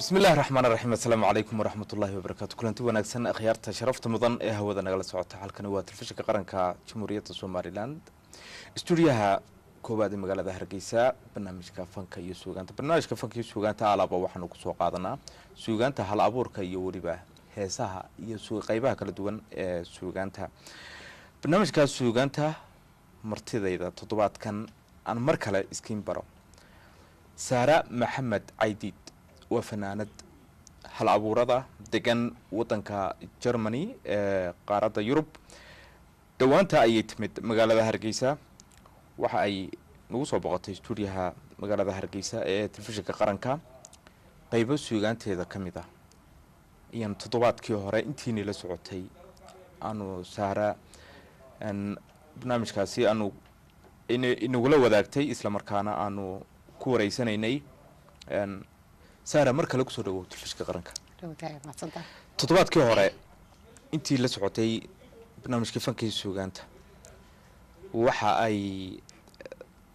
بسم الله الرحمن الرحيم السلام عليكم ورحمة الله وبركاته كلنتي wanaagsan akhyaarta sharafta mudan ee hawada nagala socota halkan waa telefishinka qaranka Jamhuuriyadda Soomaaliland stuudiyaha koowaad ee magaalada Hargeysa barnaamijka fanka iyo suugaanta alaaba waxaanu ku soo qaadanaa suugaanta hal abuurka iyo wariba heesaha iyo qaybaha kala duwan ee suugaanta barnaamijka suugaanta martidayda toddobaadkan aan mar kale iskiin baro Sara Maxamed Caydiid وفنانة هل عبورة دجن وطنك جرماني قارة يوروب دوانتا أي تمد مقالة هرقيسة وحا أي نوصو بغطي استوريها مقالة هرقيسة تلفشك قرنكا قيبو سوغانتي ذا كميدا يعني تطوبات كيو هورا انتيني لسعوتي أنو سارة أن برنامج كاسي أنو إنو غلو وذاكتي إسلام مركانا أنو كوريسانيني أن سارة مركل أقصد أو تلفشك قرنك. تطبيقات كهراء أنتي لسعتي برنامج كيف كي سوغانت وحا أي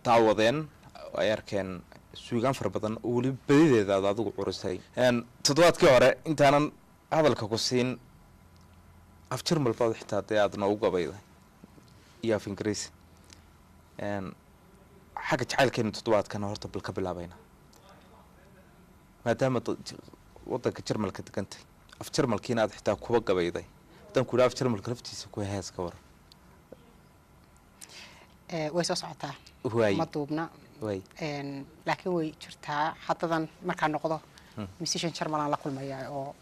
تعوضين ويركن سوغان فربضن ولي بديد هذا ضوء عرسي. يعني تطبيقات كهراء أنت أنا هذا الكوكسين أفكر من الفاضي حتى تيادنا وقبيضة يا في إنجليزي. يعني حاجة تعال كأنه تطبيقات كان هرتب بالقبل عبينا. maadaama wadanka Jarmalka degantay af Jarmalkiina aad xitaa kuba gabayday tan ku dhaaf Jarmalka laftiisa ku hees ka war way soo socotaa ma duubna laakiin way jirtaa hadadan marka noqdo musician Jarmal la kulmaya oo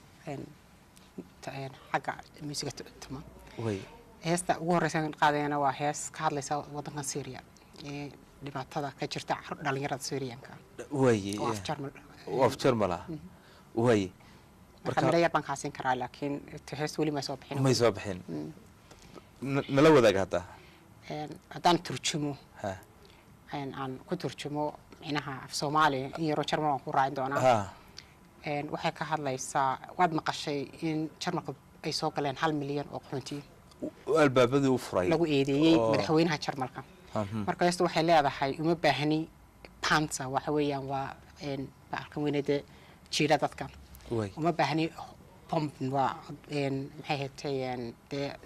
xagga musiga tuma heesta ugu horeysan qaadayna waa hees ka hadlaysa wadanka Syria dhibaatada ka jirta dhalinyarada Syrianka af Jarmal وافجر ملا وهي مركب لا يبان كاسين كرا لكن تحس ولي ما يصبحين ما يصبحين نلو ذاك هذا هذا ترجمه ها عن كترجمه هنا في الصومالي يروح شرم وقرا عندنا وحكى كهذا ليس واد مقشي إن شرم أي سوق لين 1 مليون وقحنتي الباب ذو فري لو إيدي مدحوينها شرملكا مركب يستوى حلاه هذا حي ومبهني بانسا وحويا وإن باركم وينده جيرة ذاتكم وما بهني بومب وإن محيطي إن ده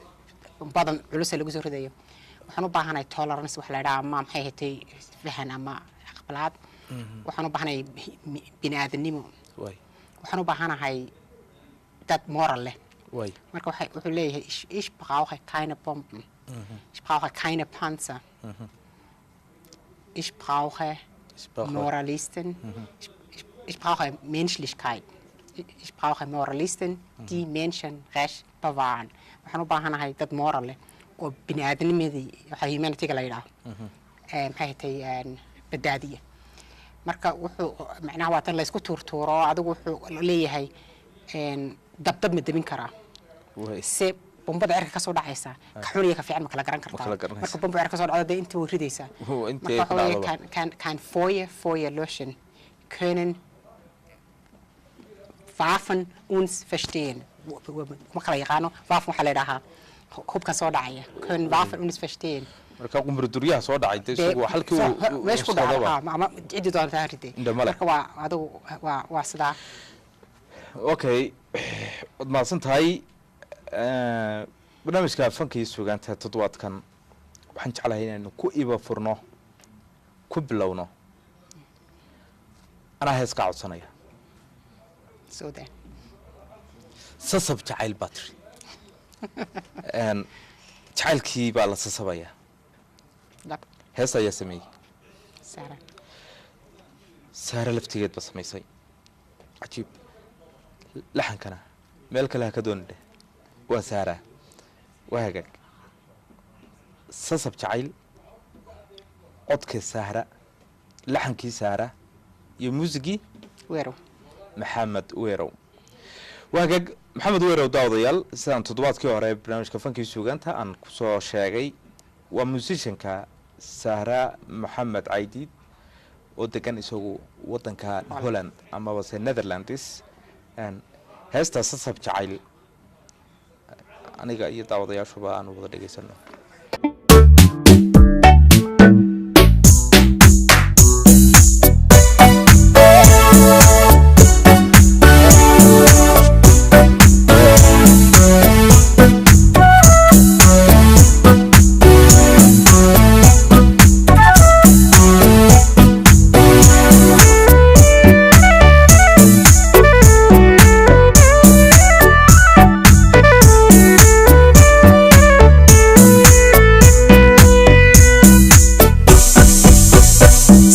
بعض العلوس اللي جزر ذي وحنو بهنا tolerance وحلا ما محيطي فهنا ما قبلات وحنو بهنا بني آدم وحنو بهنا هاي that moral له مركو حي وحليه إيش بقاو هاي keine Bomben إيش بقاو هاي keine Panzer إيش بقاو هاي Moralisten. Ich brauche Menschlichkeit. Ich brauche Moralisten, die Menschenrecht bewahren. Wir brauchen halt das Moral. Und bin ich nicht mehr die Humanity leider. هاي بدادية. مركا وحو معناه وقت اللي يسكت تورتورا عدو وحو ليه هاي دبدب مدمن كرا. سب بومبا عرك كسر عيسى كحولي كفي عمك لا قرن كرتا مركب بومبا عرك كسر عدد أنت ورديسا هو أنت كان Feuer löschen können Waffen uns verstehen ما خلا يقانو Waffen حليرها هوب كسر عيا können Waffen uns verstehen مركب قمر الدنيا صار عيد سو حلكي وش كده ما عدي دار تهرتي مركب وعدو وصدا أوكي ما صنت هاي برنامجka fanka iyo suugaanta toddobaadkan waxaan jeclahay inaan ku iba furno ku bilowno ana hees ka codsanaya Suudan sasab jacayl batri jacaylkii baa la sasabaya hees ayaa sameeyay Sara laftigeed ba sameysay ajiib laxankana meel kale ka doonde وسارة وهاجك سصب شعيل عدك السهرة لحن كي سارة يموزجي ويرو محمد ويرو وهاجك محمد ويرو داوديال سان تضبط كي هراء برنامج كفن كي سوغانتا عن كسو شاقي وموزيشن كا سارة محمد عيديد ودكان يسوق وطن كا هولند أما بس النذرلاندس and هستا سصب شعيل aniga iyo daawadayaashuba aan wada dhageysano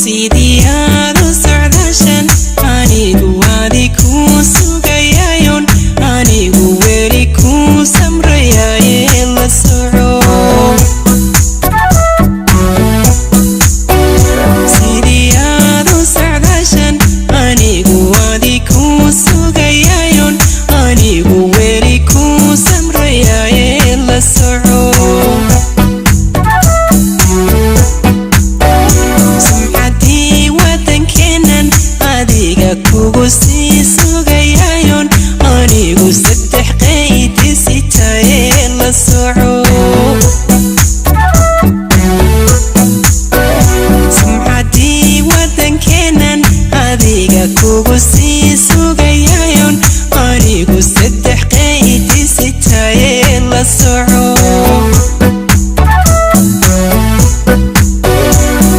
sidiyaadu socdashan anigu waadi ku sugayayon anigu weli ku samrayaye la soco sidiyaadu socdashan anigu waadi ku sugayayon anigu weli ku samrayaye la soco kugu sii sugayayon anigu saddex qayti sitaye la soco sumcadii wadankeenan adiga kugu sii sugayayon anigu saddex qayti sitaye la soco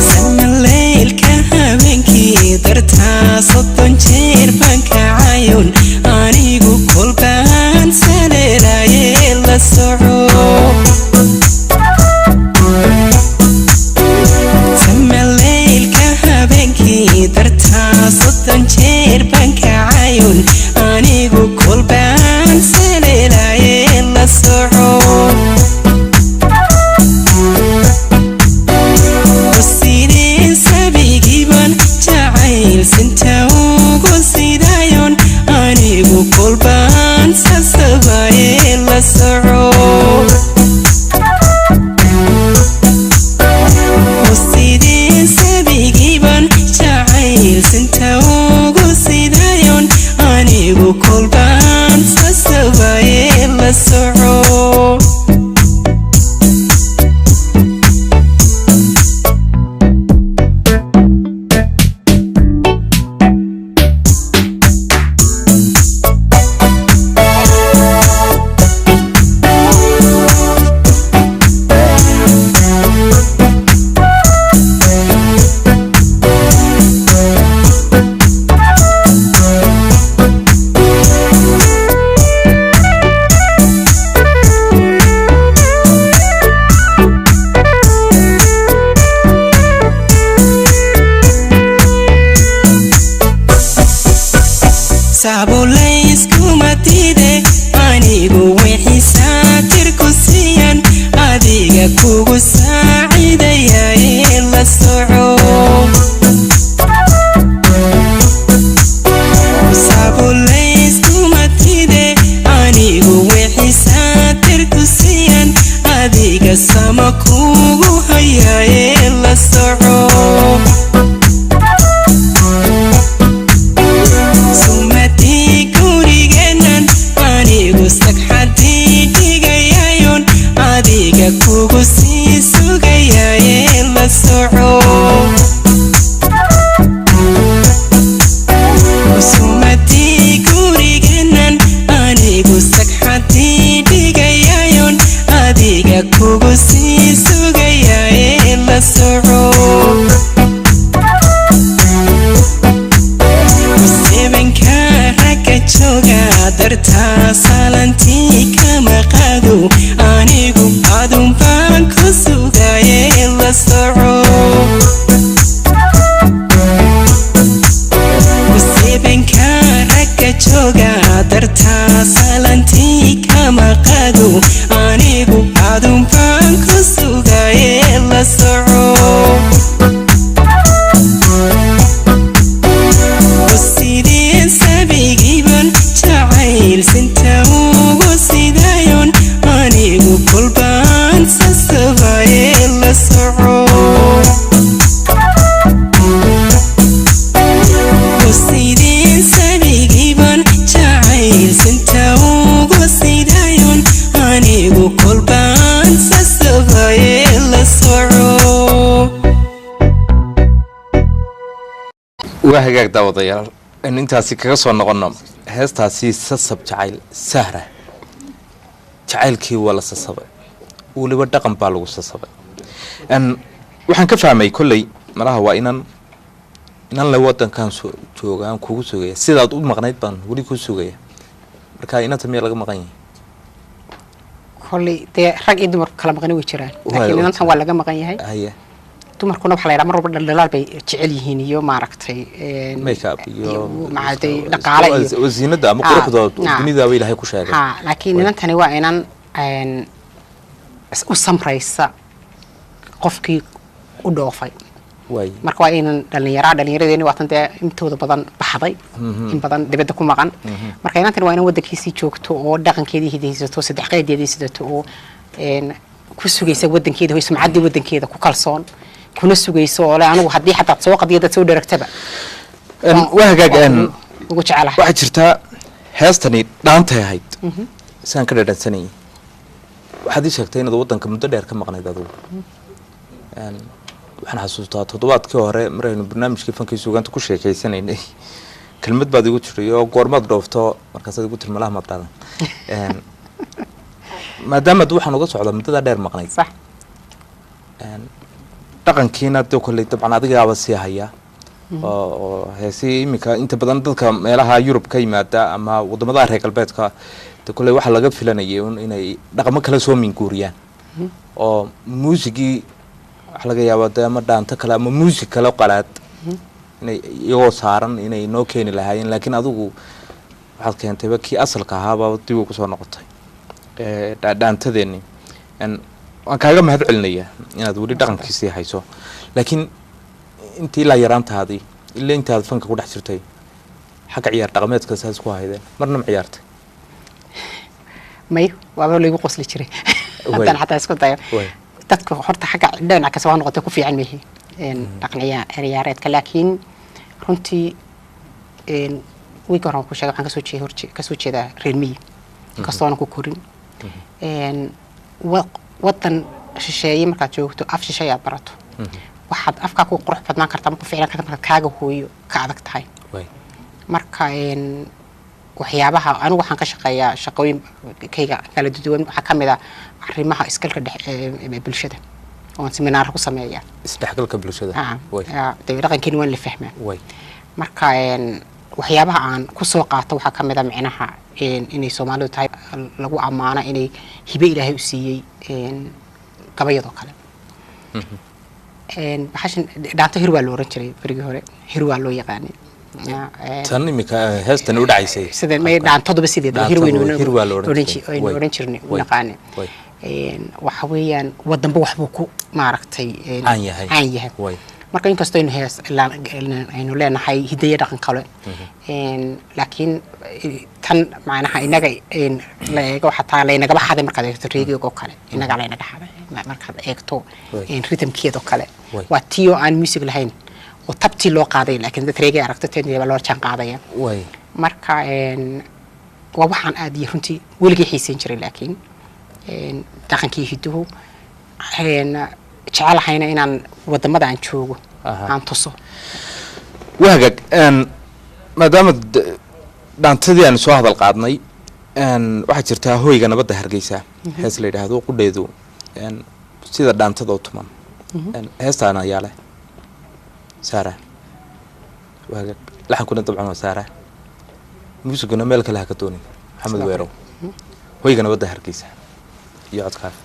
samaleylka habeenkii dartaa soddon jeer baan kacayon anigu kolbaan saleelaye la soco samaleylka habeenkii dartaa soddon jeer baan kacayon anigu kolbaan saleelaye la soco sideen sabigiiban jacayl sinta ugu sidayon anigu kolbaan sasabaye la soco sideen sabigiiban jacayl sinta ugu sidayon anigu kolbaan sasabaye la soco saabulayskumatide anigu wixii saatirku siiyan adiga kugu saacidayaye la soco saabulayskumatide anigu wixii saatirku siiyan adiga sama kugu hayaye la soco kugu sii sugayaye la soco sumadii guriganan anigu sagxadii dhigayayon adiga kugu sii sugayaye la soco sebenka ragga jooga dartaa salantii kama qaado anigu adun baan ku sugaye la soco sebenka ragga jooga dartaa salantii kama qaado anigu adun baan ku sugaye la soco sideen sabigiiban jacayl sinta ugu sidayon anigu kolbaan sasabaye la soco sideen sabigiiban jacayl sinta ugu sidayon anigu kolbaan sasabaye la soco waa hagaag daawadayaal aynu intaasi kaga soo noqono heestaasi sasab jacayl sahra jacaylkii waa la sasabay weliba dhaqan baa lagu sasabay waxaan ka fahmay kolley malaha waa inan le wadankan joogaan kugu sugaya sidaad u maqnayd baan weli ku sugaya marka inanta miyaa laga maqan yahay kolley dee rag iyo dumar kala maqan way jiraan laakiin inantan waa laga maqan yahay haye dumarkuna waxa la yiraahdaa mar walba dhaldhalaal bay jecel yihiin iyo maaragtay makeup iyo macaaday dhaqaale iyo wasiinada ama quruxdooda dunida way ilaahay ku sheegay laakiin inantani waa inan u samraysa qofkii u dhoofay marka waa inan dhalinyaradeenii waatan dee intooda badan baxday in badan dibadda ku maqan marka inantani waa inan waddankiisii joogto oo dhaqankeedii hidaysato saddex qeydeedii sidato oo ku sugaysa waddankeeda hoy sumcaddii waddankeeda ku kalsoon kuna sugayso oo anigu haddii xataa soo qadiyo dad soo dheregtaba waa hagaag ugu jecelahay waxaa jirtaa heestani dhaantay ahayd isaan ka dhadhansanayay waxaad ii sheegtay inaad waddanka muddo dheer ka maqnayd adugu waxaan xasuustaa toddobaadkii hore maraynu barnaamijkii fankii suugaanta ku sheekaysanaynay kelmad baad igu jiray oo goormaad dhoofto markaasaad igu tiri malaha maad dhaadan maadaama ad waxaan uga socdaa muddadaa dheer maqnayd sax dhaqankiina dee kolley dabcan adigaaba sii haya oo heesii iminka inta badan dadka meelaha Yurub ka yimaada ama wadamada reer galbeedka dee kolley waxa laga filanayay inay dhaqamo kala soo minguuriyaan oo muusigii waxa laga yaabaa dee ama dhaanta kale ama muusig kale qalaad inay iyagoo saaran inay noo keeni lahaayeen laakiin adigu waxaad keentayba kii asalka ahaaba dib ugu soo noqotay dhaantadeeni waan kaaga mahad celinayaa inaad weli dhaqankiisii hayso laakiin intii la yaraantaadii ilaa intaad fanka ku dhex jirtay xagga ciyaar dhaqameedka saas ku haydeen marna ma ciyaartay may waaba lagu qosli jiray haddana xataa isku dayo dadka horta xagga dhinac ka soo noqotay ku fiican meehi dhaqan ciyaareedka laakiin runtii wiig hore ku sheegay waxaan kasoo jeedaa reer miyi kastoona ku korin waddan shisheeye markaad joogto af shisheeye aad barato waxaad afkaa ku qurux badnaan kartaa ku ficlan kartaa markaad kaaga hooyo ka adag tahay marka waxyaabaha anigu waxaan ka shaqeeyaa shaqooyinkayga kala duwan waxaa ka mid ah arrimaha iskalka bulshada oon seminaar ku sameeyaa isdhexgalka bulshada dhaqankeeni waan la fahmaa marka waxyaabaha aan ku soo qaato waxaa ka mid ah micnaha inay Soomaalidu tahay lagu amaana inay hibe Ilaahay u siiyay gabayadoo kale baxashan dhaanto hir waa loo oran jiray berigi hore hir waa loo yaqaanay tan imika heestan u dhacaysay sida may dhaantoodba sideeda hir weyn oran jirnay u naqaanay waxa weeyaan wadanba waxbuu ku maaragtay aan yahay marka inkastoo aynu hees aynu leenahay hidaya dhaqan kale laakiin tan macnaha inaga la eego xataa laynagaba xaday markaad eegto reegiyoo kale inaga laynaga xaday markaad eegto rhythmkeedoo kale waa tiyo aan music lahayn oo tabtii loo qaaday laakiin dad reegi aragto teedaba loo jaan qaadaya marka waa waxaan aad iyo runtii weligii xiisayn jiray laakiin dhaqankii hiduhu jecelahayna inaan wadamada aan joogo aan tuso wahagag maadaama dhaantadii aan soo hadal qaadnay waxaa jirtaa hoyga nabadda Hargeysa hees la yidhaahdo qudheedu sida dhaantada u tuman heestaana ayaa leh Saara wahagag laxankuna dabcan waa Saara muusiguna meel kale ha ka doonin Maxamed Weerow hoyga nabadda Hargeysa iyo codkaas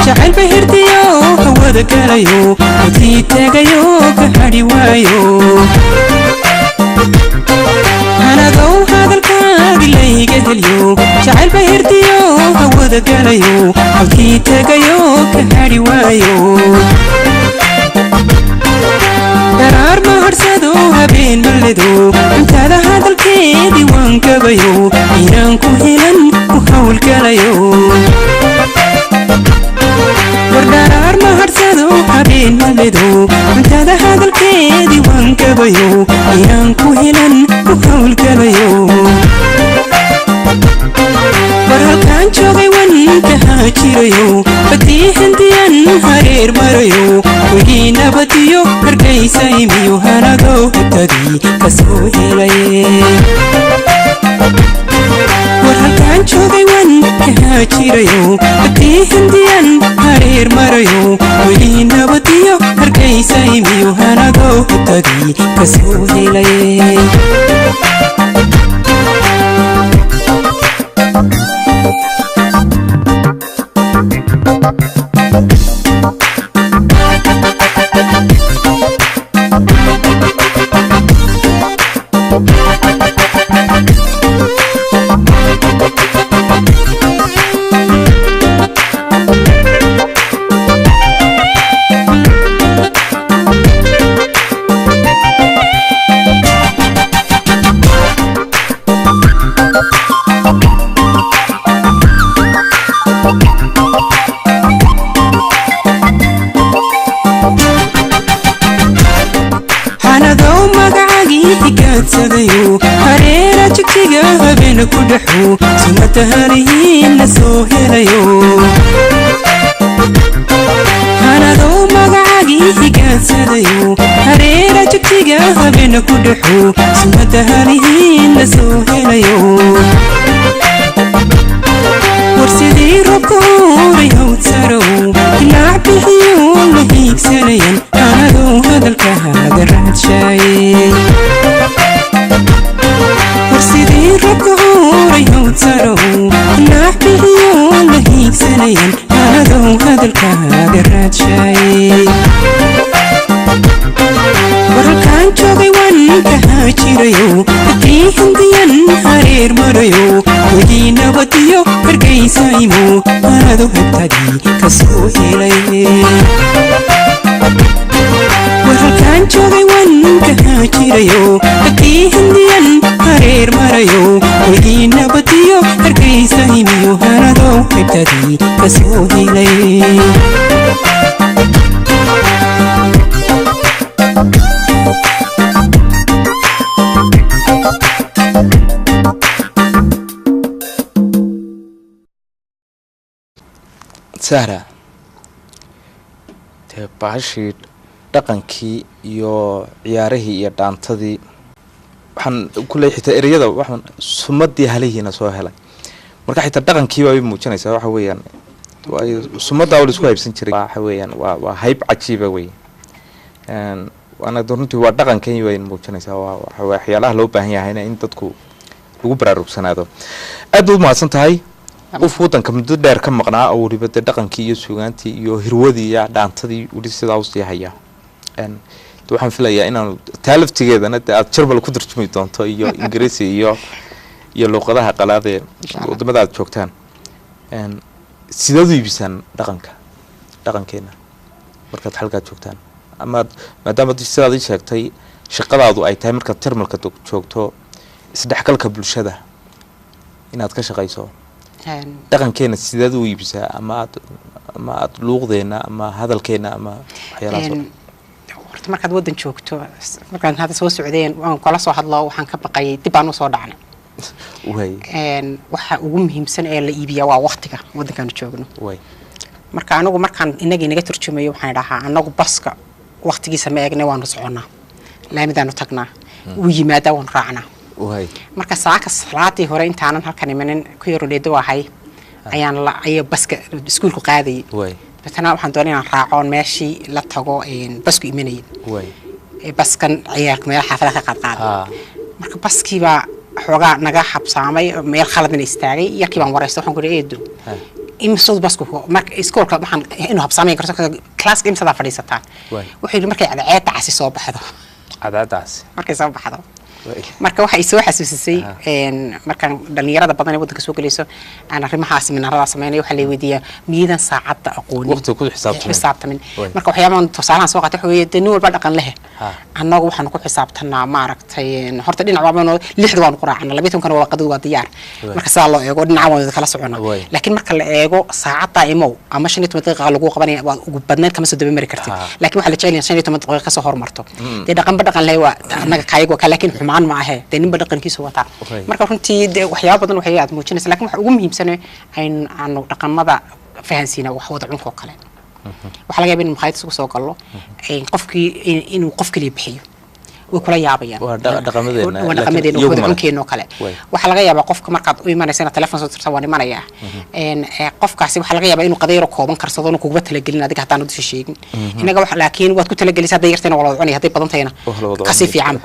jacayl bahirtiyo hawada galayo wadii tagayo ka hadhi waayo hanadow hadalkaagi layga helyo jacayl bahirtiyo hawada galayo wadii tagayo ka hadhi waayo daraar maharsado habeen maledo intaada hadalkeedii waan gabayo inaan ku helan ku hawlgalayo wardaraar maharsado habeen maledo intaada hadalkeedii waan gabayo inaan ku helan ku hawlgalayo hubtadii kasoo helay war halkaan joogay waan kahaa jirayo haddii hindiyan hareer marayo weli nabadiyo hargaysa imiyo hanadoo hubtadii kasoo helay hareera jigjiga habeena ku dhaxo sumatahanihiin la soo helayo hanadoo magacagii higaansadayo hareera jigjiga habeena ku dhaxo sumatahanihiin la soo helayo warsidii robka horay hawdsarow ilaac bixiyo la hiigsanayan hanadoo hadalka haga raadshaayey warsidii robka horay hawdsarow ilaac bixiyo la hiigsanayan hanadoo hadalka haga raadshaayey waralkaan joogay waan kahaa jirayo haddii hindiyan hareer marayo weli nabadiyo hargaysa imo hanado hubtadii kasoo helay waralkaan joogay waan kahaa jirayo haddii hindiyan hareer marayo weli nabadiyo hargaysa imiyo hanado hubtadii kasoo helay sahra dee bahashii dhaqankii iyo ciyaarihii iyo dhaantadii waxaan ku leeyahay xitaa ereyada waxaan sumadii halihiina soo helay marka xitaa dhaqankii baa muujinaysaa waxa weeyaan sumadaa la isku haybsan jiray waxa weeyaan waa hayb cajiiba wey waana runtii waa dhaqankii bay muujinaysaa waa waxyaalaha loo baahan yahay in dadku lagu baraarugsanaado aad u mahadsan tahay qof wadanka muddo dheer ka maqnaa oo waliba dhaqankii iyo suugaantii iyo hirwadii iyo dhaantadii wali sidaa u sii haya waxaan filayaa inaan taalaftigeedana aad Jarmal ku tarjumi doonto iyo Ingiriisi iyo luqadaha qalaad ee wadamada aad joogtaan sidaad u iibisaan dhaqankeena markaad halka joogtaan ama maadaama sidaad ii sheegtay shaqadaadu ay tahay markaad Jarmalka joogto isdhexgalka bulshada inaad ka shaqayso dhaqankeena sidaad u iibsaa ama aad luuqdeena ama hadalkeena ama waxyaalahaas horta markaad wadan joogto markaan hada soo socdeen waan kala soo hadlaa waxaan ka baqay dib aan u soo dhacnay waxa ugu muhiimsan ee la iibiyaa waa waqtiga wadankan joogno marka anagu markaan inaga turjumayo waxaan dhahaa anagu baska waqtigiisa ma eegnay waanu soconaa laamidaanu tagnaa uu yimaada waan raacnaa marka saaka salaadii hore intaanan halkan imanin ku yaroleedo wahay ayaan baska iskuulku qaaday batana waxaan doonay inaan raacoon meeshii la tago basku imanayay baskan ciyaarka meel xaafadaha ka qaadqaaday marka baskiiba xoogaa naga xabsaamay meel khaladna istaagay yarkii baan waraysto waxaan ku eedo imsad basku marka iskoolka waxaan inuu habsaamay karto class game sada fadhiisataan wuxuu markay cadceeda casi soo baxdo cadceedaas markay soo baxdo marka waxa ay soo xasuusisay markaan dhalinyarada badan ee wadanka soo galayso aan arrimahaas minarada sameeyay waxa la weydiiyaa miidan saacada aqooni waqti ku xisaabtamin marka waxyaabahan tusaalahan soo qaatay waxa nin walba dhaqan leh annagu waxaan ku xisaabtanaa maaragtay horta dhinac waabano 6 waan quraacna 12 kana waqadu waa diyaar marka saa loo eego dhinac waan kala soconaa laakiin marka la eego saacada imo ama 15 daqiiqo lagu qabanaya waa ugu badneed kama soo daba mari kartid laakiin waxa la jecel yahay 15 daqiiqo ka soo hormarto dhaqan leh waa annaga kaygo laakiin xumaan ma aha ninba dhaqankiisa wata marka runtii waxyaabo badan waxay aad muujinaysaa laakiin waxa ugu muhiimsan aanu dhaqamada fahansiina wax wada cunko kale waxa laga yaabaa in maxay isku soo gallo qofkii inuu qof kaliya bixiyo way kula yaabayaan waa dhaqamadeena waa dhaqamadeena oo cunkeeno kale waxa laga yaabaa qofka markaad u imanaysa telefoon soo tirta waan imanaya qofkaasi waxa laga yaabaa inuu qadayro kooban karsado inuu kugu talagelin adiga haddaan u sheegin inaga wax laakiin waad ku talagelisay haday yartayna wala cunay haday badantayna kasi fiican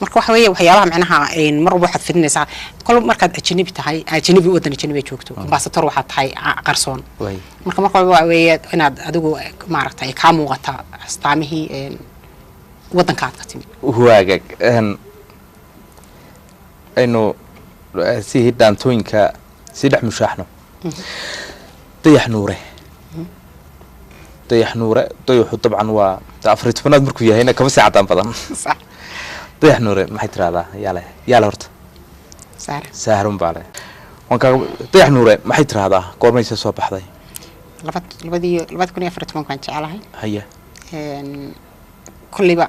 marka waxa weeye waxyaalaha macnaha mar walba waxaad fidinaysaa kol markaad ajnabi tahay ajnabi wadan ajnabi joogto ambassador waxaad tahay qarsoon marka waxa weeye inaad adigu maaragtay ka muuqata astaamihii wadankaad ka timid waagag aynu si hidaantooyinka si dhex mushaaxno dayax nuure dayaxu dabcan waa afriitanaad markuu yahayna kama sii cadaan badan dayax nuure maxay tiraahdaa yaale horta saarun baale dayax nuure maxay tiraahdaa goormaysa soo baxday labadii 2014 kan jecelahay haya kulliba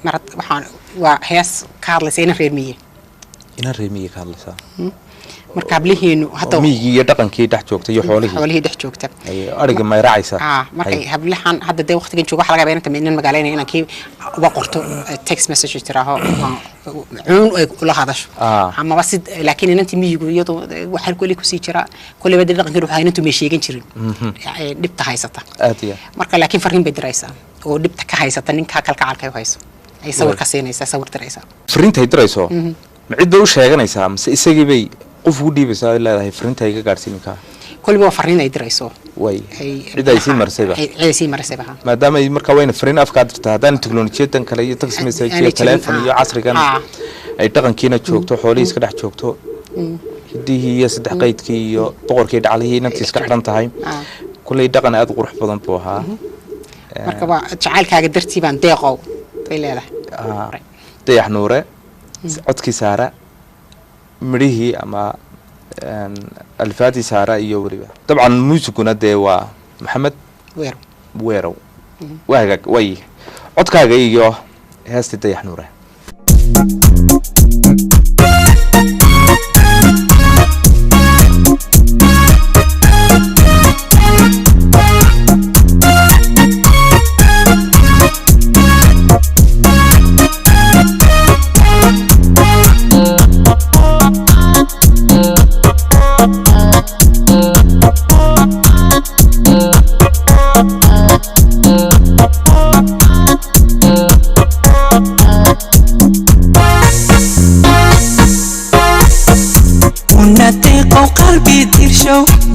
marad waxaan waa hees ka hadlaysa in reer miye ka hadlaysa marka hablihiinu hadda miyiga iyo dhaqankii dhex joogtay iyo xoolihii dhex joogta ariga may raacaysa markay hablahan hadda de waqtigan joogo waxa laga yaabaa inta magaalada inaan kii uga qorto text message tiraaho cuun ay kula hadasho ama bas laakiin inantii miyigu iyadoo waxa kulli ku sii jira kulliba dhaqankii waxa inantu ma sheegan jirin dhibta haysata marka laakiin fariin bay diraysaa oo dhibta ka haysata ninka kalgacalka ay hayso ay sawir ka siinaysaa sawir diraysaa fariinta ay dirayso ma cid u sheeganaysaa mise isagii bay qof u dhiibaysaa leedahay fariinta ay ka gaarsiinka kulliba fariin ay dirayso way cid ay sii marsayba maadaama ay markaa wayna fariin afka dirtaa haddaan teknolojiyadan kale iyo text message iyo telefoon iyo casrigan ay dhaqankiina joogto xoolihii iska dhex joogto hidihii iyo saddex qaydkii iyo boqorkii dhaclihii inantii iska xiran tahay kulley dhaqan aad u qurux badan buu ahaa marka waa jacaylkaaga dartii baan deeqow bay leedahay dayax nuure codkii saara midhihii ama alfaadii saara iyo weliba dabcan muusiguna dee waa maxamed weerow waagaag way codkaaga iyo heestii dayax nuure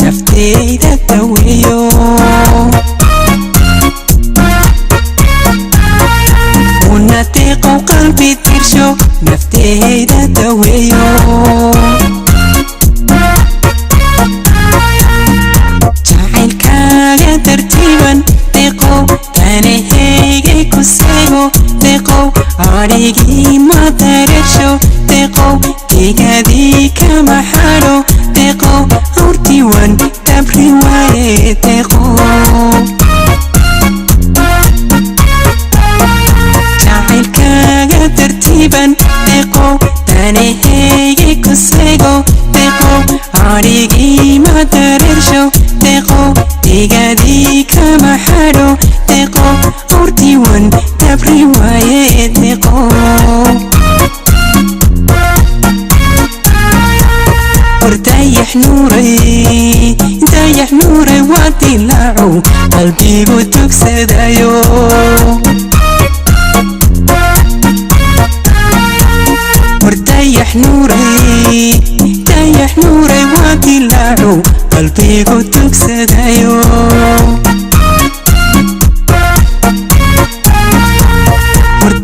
naftayda daweeyo unadeeqow qalbi dirsho naftayda daweeyo jacaylkaaga tartiiban deeqow kanaheygay ku seego deeqow adhigii madareersho deeqow digadii kama xadho deeqow awrtiwan dabri waaye deeqow jacaylkaaga tartiiban deeqow kanaheygay ku seego deeqow adhigii madareersho deeqow digadii kama xadho deeqow awrtiwan dabri waaye deeqow dayax nuuray waa dilaaco qalbigu tugsadayo dayax nuuray waa dilaaco qalbigu tugsadayo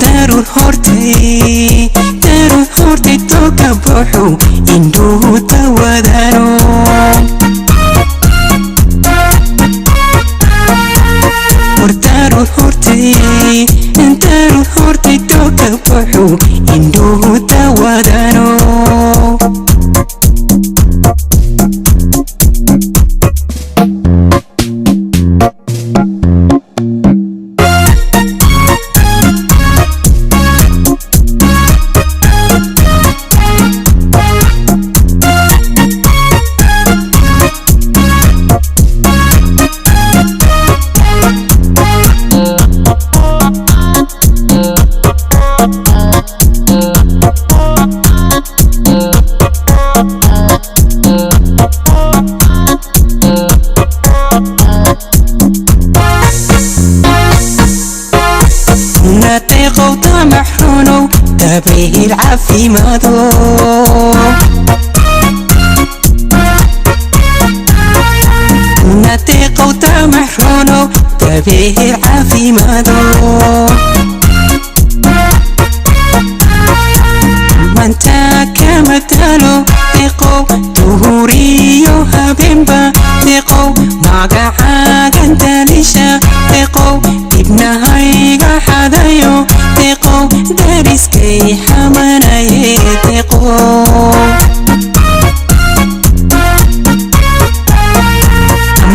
darur hortay toka baxo indhuhu tawadano darur hortay toka baxo indhuhu tawadano العافيمادو نتيقو تمحرونو تبيه العافيمادو مانتا كمتالو تيقو تهوريو هبنبا تيقو ماقعاقن تليشا تيقو ابنهايقا حدايو تيقو دارسكي حماناي تيقو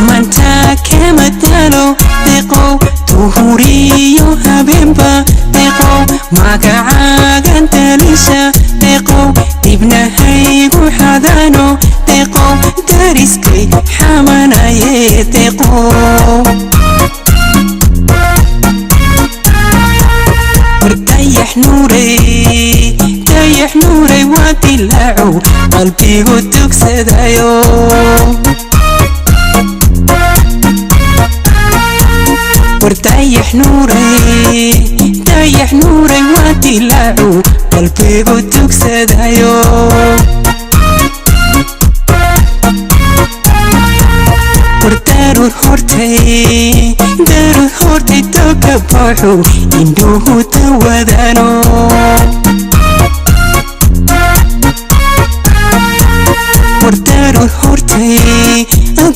مانتا كمتالو تيقو تهوريو هبنبا تيقو ماقعاقن تليشا تيقو ابنهايقو حدانو تيقو دارسكي حماناي تيقو تيح نوري واتلعو قلبي قدك سدايو تيح نوري واتلعو قلبي قدك سدايو دارو الهورتي توكبوحو إندوه تودانو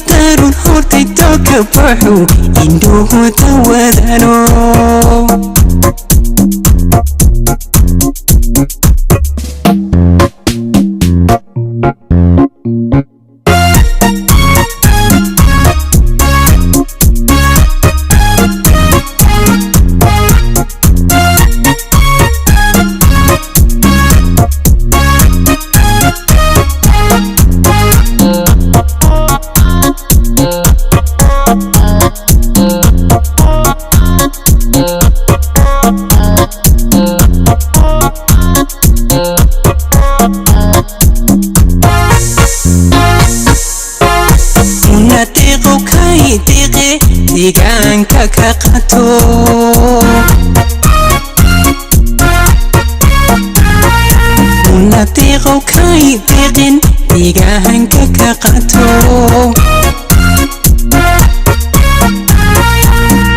دارو الهورتي توكبوحو إندوه تودانو deegaanka ka qato natiiqo kay deeqin deegaanka ka qato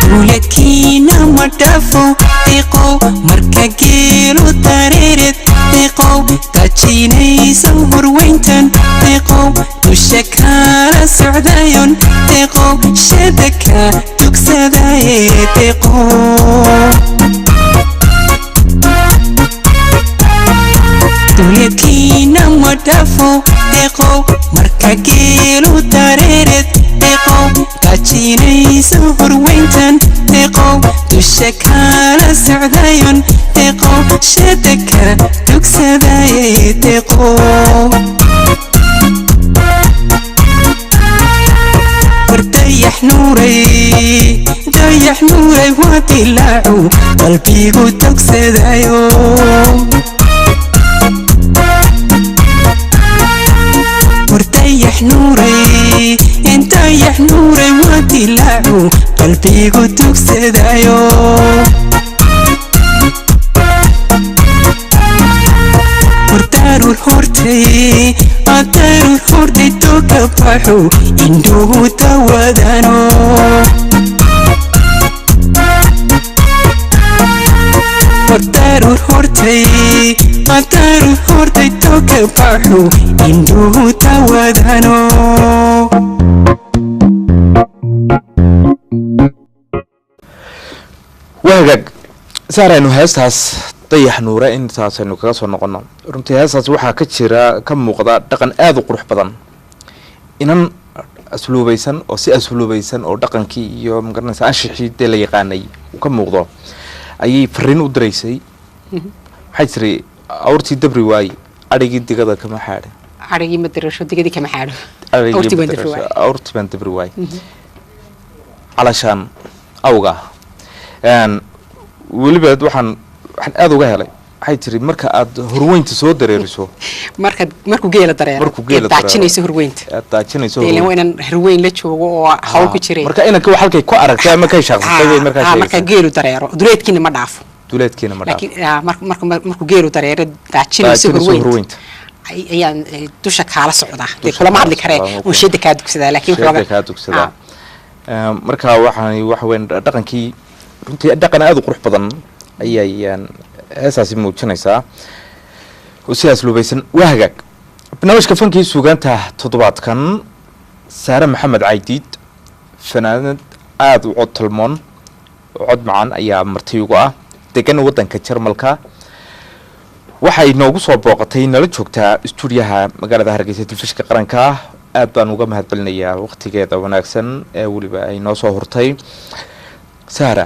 duuladkiina ma dhaafo deeqo marka geelo dareered deeqo tajinaysa horweyntan deeqo dusha kala socdayon deeqo shadaka tugsadaye deeqo duuladkiina ma dhaafo deeqo marka geelo dareered deeqo tajinaysa horweyntan deeqo dusha kala socdayon deeqo shadaka tugsadaye deeqo dayax nuuray waa dilaacu qalbigu togsadayo dayax nuuray waa dilaacu qalbigu togsadayo daarul hortay toka baxo indhuhu tawadano daarul hortay toka baxo indhuhu tawadano wahagaag saaraynu heestaas dayax nuure intaasaynu kaga soo noqono runtii heestaas waxaa ka jira ka muuqda dhaqan aada u qurux badan inan asluubaysan oo si asluubaysan oo dhaqankii iyo magaranaysa ashixii dee la yaqaanay uu ka muuqdo ayay fariin u diraysay waxay tiri awrtii dabri waaye adhigii digada kama xaadhe adhigii ma dirasho digadii kama xaadho awrtii baan dabri waaye calashaan awga weliba waxaan aada uga helay waxay tiri marka aad horweynta soo dareeriso markuu geela dareero daajinayso horweynta ilan waa inaan horweyn la joogo oo hawl ku jiray marka inanka wax halkay ku aragtay ama kay shaqsatay marka geelu dareero duleedkiina ma dhaafo duleedkeena ma dhaafo laakiin markuu geelu dareero daajinayso horweynta ayaan dusha kaala socdaa kulama hadli karee uu sheeda kaa dugsadaa laakiin marka waxa weyn dhaqankii runtii dhaqan aad u qurux badan ayaan heesaasi muujinaysaa oo sidaas loobaysan waa hagaag barnaamijka fankii suugaanta toddobaadkan saare maxamed caydiid fanaanad aada u cod talmoon oo cod macaan ayaa marti ugu ah degan waddanka jarmalka waxay noogu soo booqatay nala joogtaa istuudiyaha magaalada hargeysa telefishinka qaranka aad baan uga mahadcelinayaa waqtigeeda wanaagsan ee weliba ay noo soo hurtay saara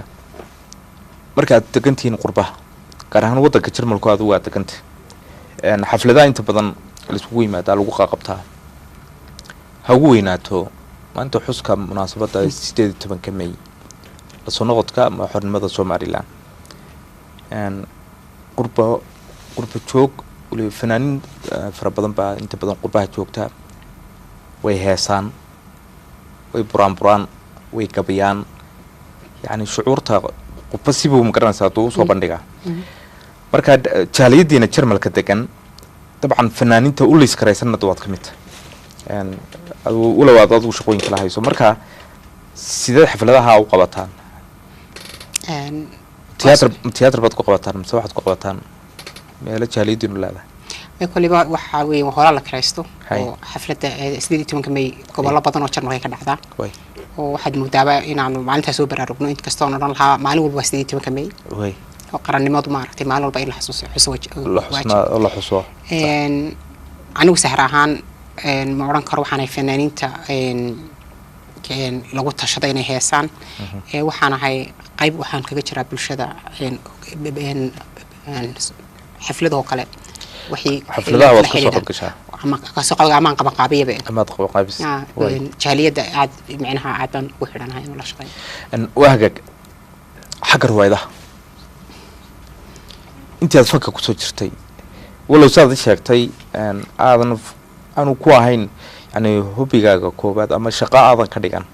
markaad degantihiin qurbaha gaar ahaan waddanka jarmalku aad ugaa degantay xafladaha inta badan laisugu yimaadaa lagu qaqabtaa ha ugu weynaato maanta xuska munaasabadda 18 May lasoo noqodka ama xornimada Somaliland qurba joog waliba fanaanin fara badan baa inta badan qurbaha joogta way heesaan way buraan way gabayaan yani shucuurta qofba sibuu magaranaysaa hadduu usoo bandhigaa marka jaaliyadiina jarmalka degan dabcan fanaaninta u liis karaysanna waad ka mid tahay ulawaad adigu shaqooyinka la hayso marka sideed xafladaha u qabataan tiyaatar baad ku qabataan mise waxaad ku qabataan meelo jaaliyadiinu leedahay kolliba waxaa weeye hoola la karaysto oo xafladda 18 May gobollo badan oo jarmalka ka dhacdaa oo waxaad moodaaba inaanu maalintaa soo baraarugno inkastoo odhan lahaa maalin walba 18 May oo qarannimadu maaragtay maalin walba in la xuso anigu sahar ahaan ma odhan karo waxaanay fanaaniinta lagu tashada inay heesaan waxaan ahay qayb waxaan kaga jiraa bulshada xafladoo kale wixii xafladaha waad kasoo qayb gashaa ama kasoo qayb amaan qaban qaabiyaba amaad qaban qaabis jaaliyada aad macnaha aad baan ugu xidhanahay in la shaqeeyo waa hagaag xagga ruwaydaha intii aad fanka kusoo jirtay walow saad sheegtay aadan aanu ku ahayn yani hobigaaga koobaad ama shaqo aadan ka dhigan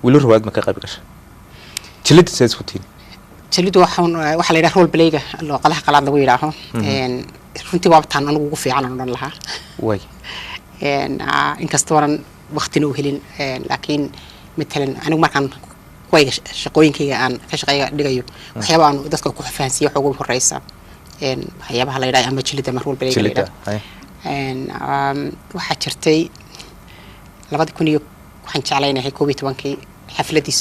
weli ruwayd ma ka qayb gashay jilida saas ku tiin jilidu waxa la yiraahdo role playga luqadaha qalaad lagu yiraahdo runtii waa tan anigu ugu fiican aan odhan lahaa way inkastoo aan waqtina u helin laakiin matalan anigu markaan wayga shaqooyinkayga aan ka shaqeeyo dhigayo waxyaabo aan dadka ku fahansiyo waxa ugu horeysa waxyaabaha la yiraahdo ama jilida marwal playga waxaa jirtay 2000 waxaan jeclaynahay 12 xafladii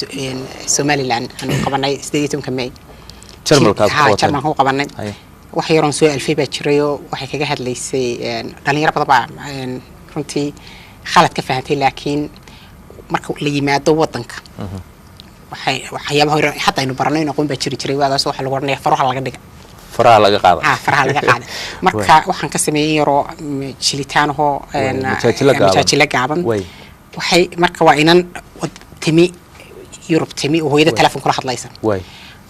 Somaliland aan qabanay 18 May jarmalka ku qabanay wax yaroon soo alfay baa jirayo waxay kaga hadlaysay dhalinyaro badan baa runtii khalad ka fahantay laakiin marka la yimaado wadanka waxyaabaha hore hatta aynu baranay aqoon baa jiray waagaas waxa lagu oranayaa faraha laga dhiga faraha laga qaada marka waxaan ka sameeyay yaro jilitaan oo majaajila gaaban waxay marka waa inan timi Europe timi oo hooyada telefoon kula hadlaysan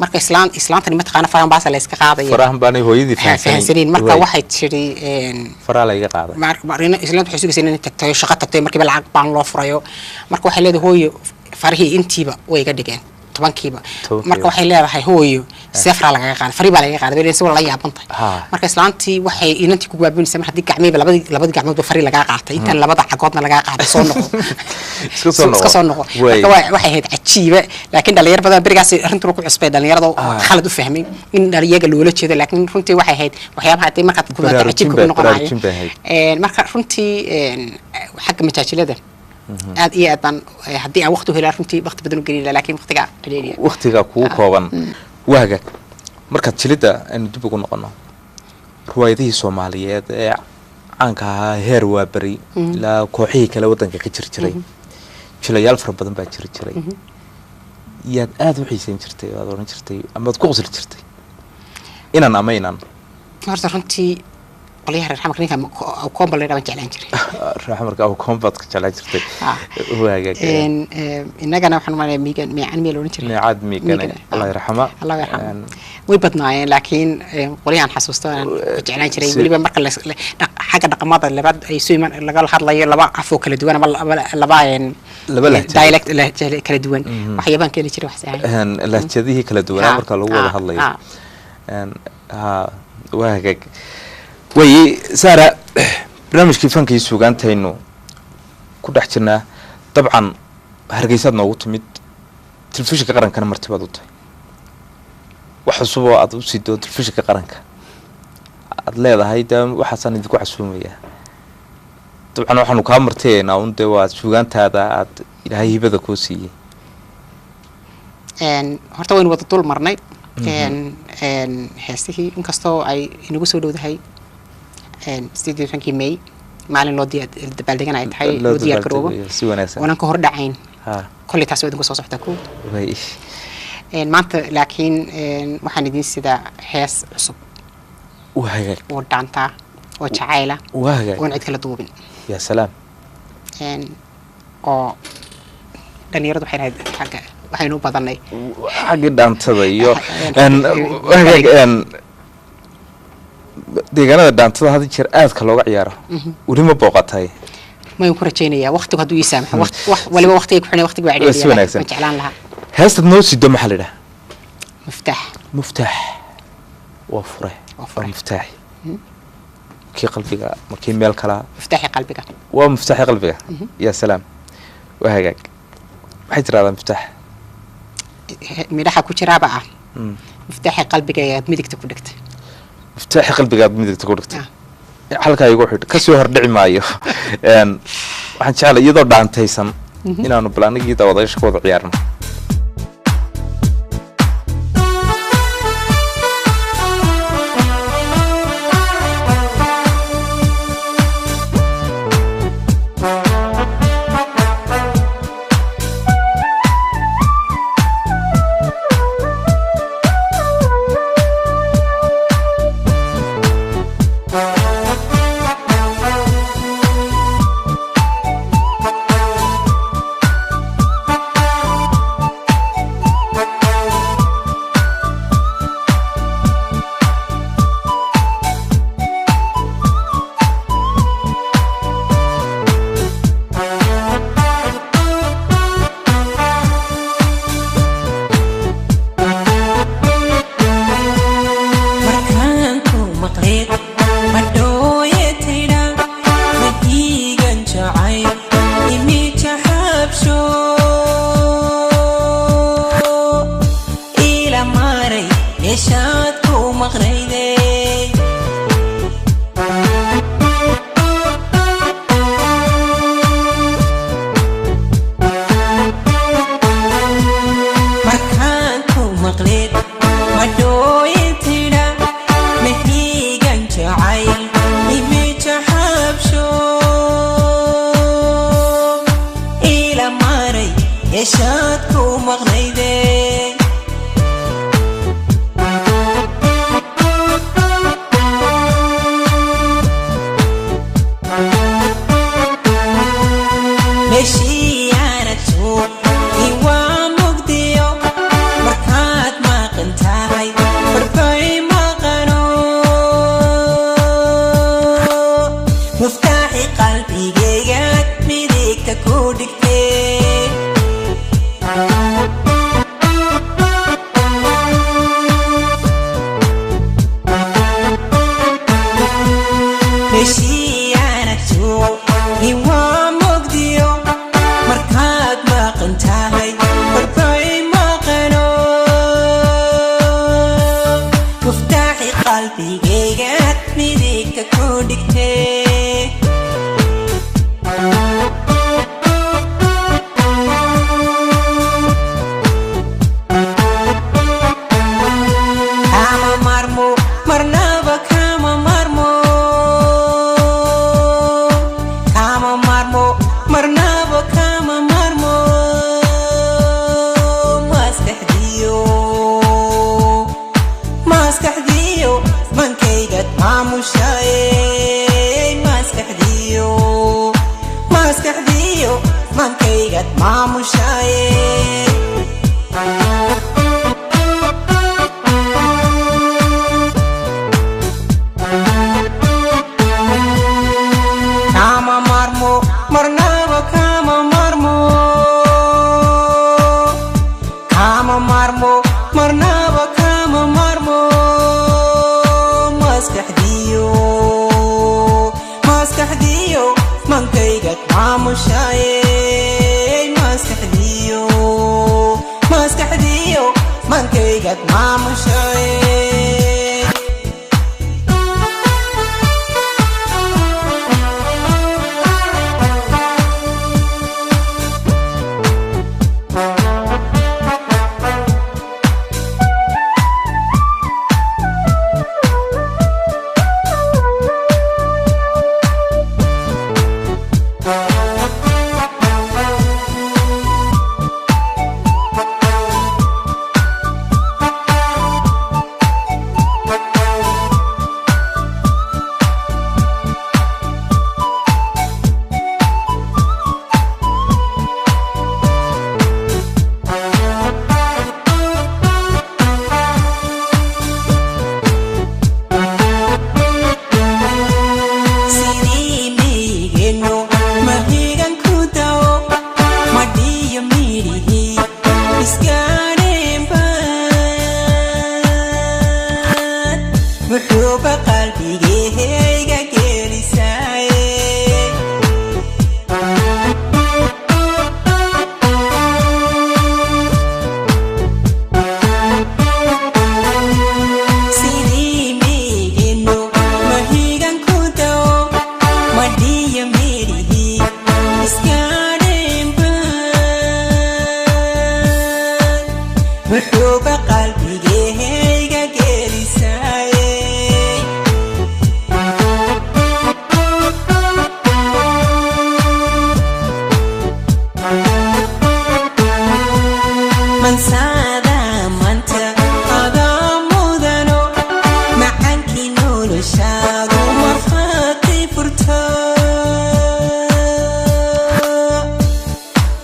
marka islaantani ma taqaan farahan baas la iska qaadaya farahan baanay hooyadii fahansaneen marka waxay tiri faraha la iga qaaday marka islaantu waxay sugaysaa inay tagto shaqo tagto markii lacag baan loo furayo marka waxay leedahay hooyo farahii intiiba way iga dhigeen 10kiiba marka waxay leedahay hooyo safra laga qaad fari baa laga qaaday been soo la yaabantay marka islaantii waxay inantii ku gaabinaysaa mar hadii gacmeeba labada gacmood fari laga qaatay inta labada cagoodna laga qaaday soo noqo iska soo noqo marka waxay ahayd cajiiba laakiin dhalinyaro badan barigaas arintu ku cusbay dhalinyarada khalad u fahmay in dhaliyaga loola jeedo laakiin runtii waxay ahayd waxyaabaha ay marka ku wada cajiibka ku noqonayo marka runtii xagga majaajilada aad iyo aad baan hadii aan waqti helaa runtii waqti badan u gelin laakiin waqtiga ku kooban waaga marka jilida aan dib ugu noqono ruwaayadihii Soomaaliyeed ee caanka ahaa heer waa bari la kooxihii kale wadanka ka jiray jilayaal fara badan baa jiray yaad aad u xiisayn jirtay aad oran jirtay ama ku qosli jirtay inaan ama inaan horta runtii qolyaha reer xamarka ninka combo la dhaban jeclaan jiray reer xamarka oo combat ka jeclaan jirtay waaga innagana waxaan maray miigan miican meel oran jiray miicad miigan Allah yarxama way badnaayeen laakiin qolyahan xasuustaan ku jeclaan jiray waliba marka xagga dhaqamada labaad ay soo iman laga hadlayo laba afoo kala duwan ama laba dialect kala duwan waxyaaban kale jiray wax sahan lahjadihi kala duwan marka lagu wada hadlayo waaga way Sara barnaamijkii fanka iyo suugaantaynu ku dhex jirnaa dabcan Hargeysa noogu timid telefishinka qaranka martibad u tahay wax cusub oo aad u sidoo telefishinka qaranka aad leedahay waxaan idinku xasuumaya dabcan waxaanu ka marteena unde waa suugaantaada aad ilaahay hibada ku siiyay horta waynu wada dul marnay heesihii inkastoo ay inagu soo dhowdahay sidii rankii May maalin loo dabaaldegana ay tahay loo diyaar garoobo si wanaagsan wanan ka hor dhacayn kulli taas idinku soo socda ku maanta laakiin waxaan idin sida hees cusub waaga oo dhaanta oo jacayla waaga oo cid kala duubin ya salaam oo dhalinyaradu waxay raad xagga waxaynu badanay xagga dhaantada iyo deegaanada dhaantada had jeer aad ka looga ciyaaro wali ma booqatay ma ku rajaynayaa waqtigu haduu isaamaxo waliba waqtiga ku xidhay waqtiga waa ciyaaraya ma jeclaan lahaa heesta noo sido maxaa la yiraahdaa مفتاح وفره مفتاح كي قلبك مركي ميل كلا مفتاح قلبك ومفتاح قلبك يا سلام وهيك حيت هذا مفتاح ميراحة كوشرا بقى مفتاح قلبك يا ميدك تكودكت مفتاح قلبك يا ميدك تكودكت halka ay ugu xidh ka soo hordhici maayo waxaan jeclahay iyadoo dhaantaysan inaanu balaanigii dawadayaasha ku wada ciyaarno maamushaye kama marmo marnaba kama marmo kama marmo marnaba kama marmo maskaxdiyo mankayga maamushaye maskaxdiyo mankayga maamushaye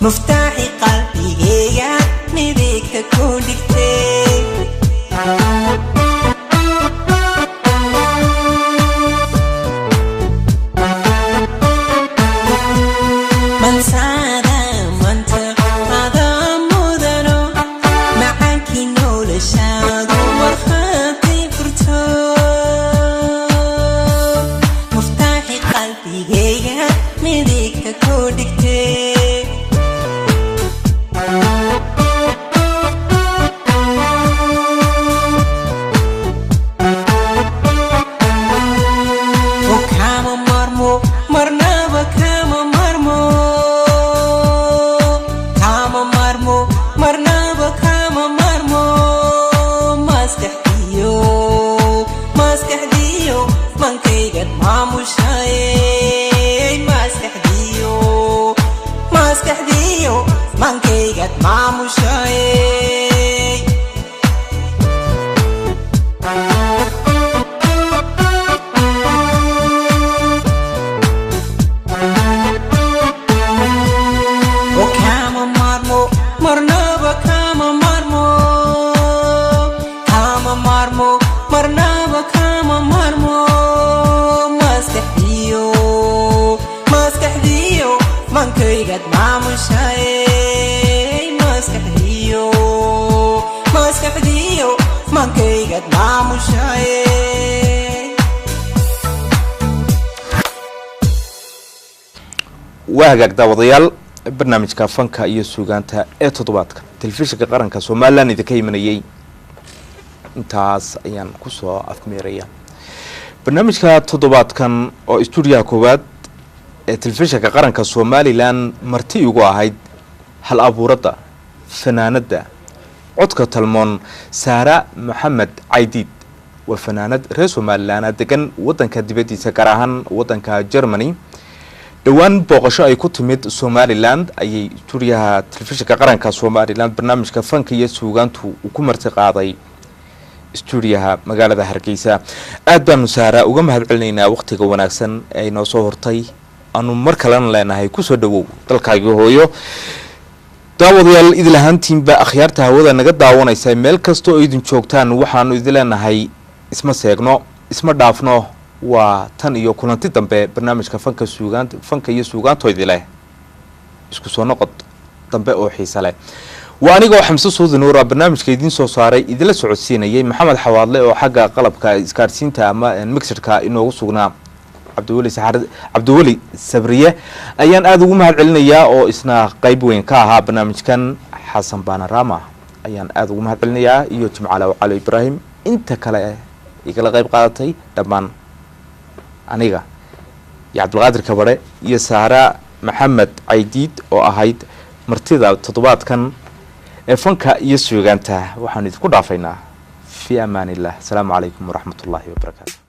مفتاحي قلبي يا مديك تكون دكتي من سادا منت هذا مدنو معك نول شاد ورخاتي فرتو مفتاحي قلبي يا مديك تكون دكتي وهاجك داوديال برنامج كافنكا iyo suugaanta ee toddobaadka telefishinka qaranka Soomaaliland idinka imanayay intaas ayaan ku soo afmeeraya barnaamijka toddobaadkan oo stuudiyaha koowaad ee telefishinka qaranka Soomaaliland marti ugu ahayd hal abuurada fanaanada codka talmoon Saara Maxamed Caydid waa fanaanad reer Soomaaliland degan wadanka dibadiisa gaar ahaan wadanka Germany dhawaan booqasho ay ku timid Somaliland ayay stuudiyaha telefishinka qaranka Somaliland barnaamijka fanka iyo suugaantu ku marti qaaday stuudiyaha magaalada Hargeysa aad baan Saara uga mahadcelinaynaa waqtiga wanaagsan ee noo soo hortay anu mar kale leenahay ku soo dhawow dalkaaga hooyo daawadayaal idil ahaantiinba akhyaarta hawada naga daawanaysa meel kasta oo idin joogtaan waxaanu idin leenahay isma seegno isma dhaafno waa tan iyo kulanti dambe barnaamijka fanka iyo suugaantoodii leh isku soo noqod dambe oo xiiso leh waa anigoo xamse suudi nuura barnaamijka idiin soo saaray idinla socodsiinayay maxamed xawaadle oo xagga qalabka isgaarsiinta ama mixerka inoogu sugnaa cabdiweli sabriye ayaan aada ugu mahad celinayaa oo isna qayb weyn ka ahaa barnaamijkan xasan baanarama ayaan aada ugu mahad celinayaa iyo jimcaale cali ibraahim inta kale igala qayb qaadatay dhammaan aniga iyo cabdulqaadir kabare iyo saara maxamed caydiid oo ahayd martida toddobaadkan ee fanka iyo suugaanta waxaanu idinku dhaafaynaa fi amaan illah asalaamu calaykum waraxmat ullaahi wabarakaatu